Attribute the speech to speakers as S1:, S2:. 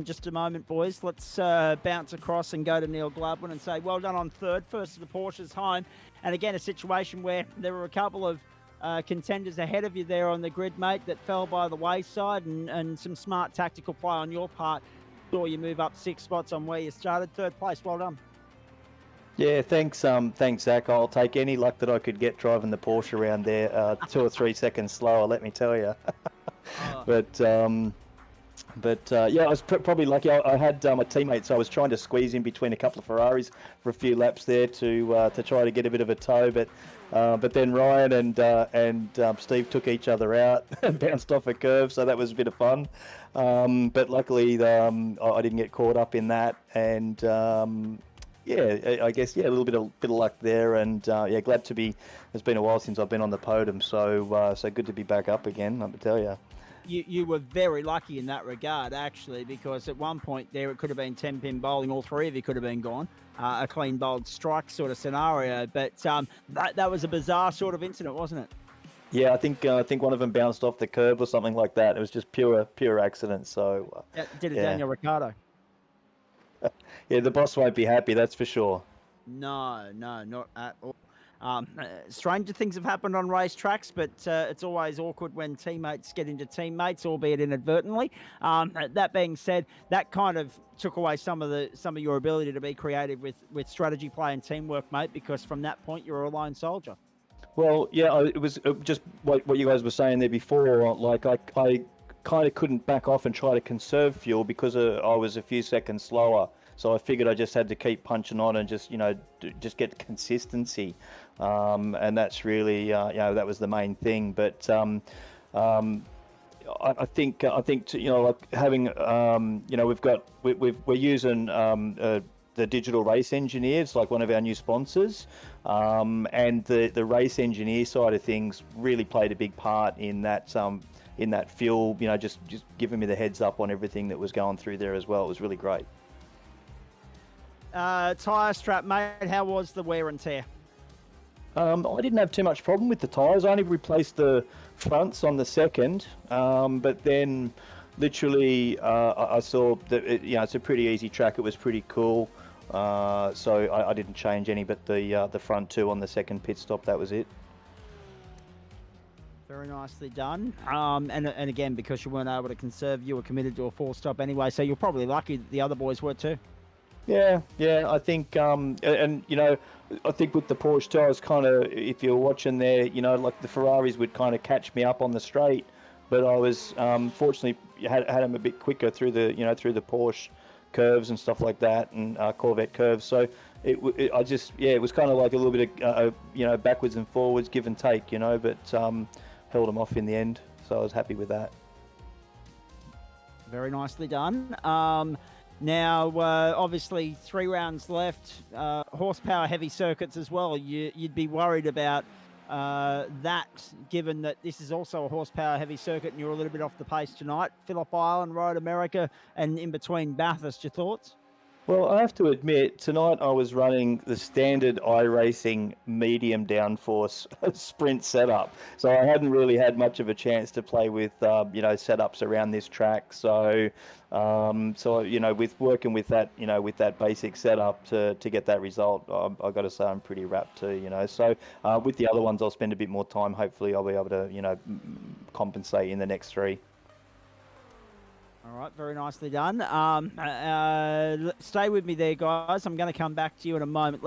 S1: Just a moment, boys. Let's bounce across and go to Neil Gladwin and say well done on third. First of the Porsches home. And again, a situation where there were a couple of contenders ahead of you there on the grid, mate, that fell by the wayside, and some smart tactical play on your part saw you move up 6 spots on where you started. Third place, well done.
S2: Yeah, thanks, Zach. I'll take any luck that I could get driving the Porsche around there. 2 or 3 seconds slower, let me tell you. But yeah, I was probably lucky. I had my teammates, so I was trying to squeeze in between a couple of Ferraris for a few laps there to try to get a bit of a tow. But then Ryan and Steve took each other out and bounced off a curve, so that was a bit of fun. But luckily, I didn't get caught up in that, and yeah, I guess a little bit of luck there, and yeah, glad to be. It's been a while since I've been on the podium, so good to be back up again. I can tell you.
S1: You were very lucky in that regard, actually, because at one point there it could have been 10-pin bowling. All three of you could have been gone. A clean bowled strike sort of scenario. But that was a bizarre sort of incident, wasn't it?
S2: Yeah, I think one of them bounced off the curb or something like that. It was just pure accident. So
S1: did it,
S2: yeah.
S1: Daniel Ricciardo?
S2: Yeah, the boss won't be happy, that's for sure.
S1: No, not at all. Stranger things have happened on racetracks, but it's always awkward when teammates get into teammates, albeit inadvertently. That being said, that kind of took away some of your ability to be creative with strategy play and teamwork, mate, because from that point you were a lone soldier.
S2: Well, yeah, it was just what you guys were saying there before. Like I kind of couldn't back off and try to conserve fuel because I was a few seconds slower. So I figured I just had to keep punching on and just just get consistency, and that's really that was the main thing. But I think like having we're using the digital race engineer. It's like one of our new sponsors, and the race engineer side of things really played a big part in that fuel. Just giving me the heads up on everything that was going through there as well. It was really great.
S1: Tyre strap, mate, how was the wear and tear?
S2: I didn't have too much problem with the tyres. I only replaced the fronts on the second, but then literally I saw that it's a pretty easy track. It was pretty cool, so I didn't change any but the front two on the second pit stop. That was it.
S1: Very nicely done. And again, because you weren't able to conserve, you were committed to a 4-stop anyway, so you're probably lucky that the other boys were too.
S2: Yeah, I think, and I think with the Porsche too, I was kind of, if you're watching there, like the Ferraris would kind of catch me up on the straight, but I was fortunately had them a bit quicker through the Porsche curves and stuff like that, and Corvette curves. So it was kind of like a little bit of backwards and forwards, give and take, but held them off in the end. So I was happy with that.
S1: Very nicely done. Now, obviously, 3 rounds left, horsepower heavy circuits as well. You'd be worried about that, given that this is also a horsepower heavy circuit and you're a little bit off the pace tonight. Phillip Island, Road America, and in between Bathurst, your thoughts?
S2: Well, I have to admit, tonight I was running the standard iRacing medium downforce sprint setup, so I hadn't really had much of a chance to play with setups around this track. So with working with that with that basic setup to get that result, I got to say I'm pretty wrapped too. So with the other ones, I'll spend a bit more time. Hopefully, I'll be able to compensate in the next 3.
S1: All right, very nicely done. Stay with me there, guys. I'm going to come back to you in a moment.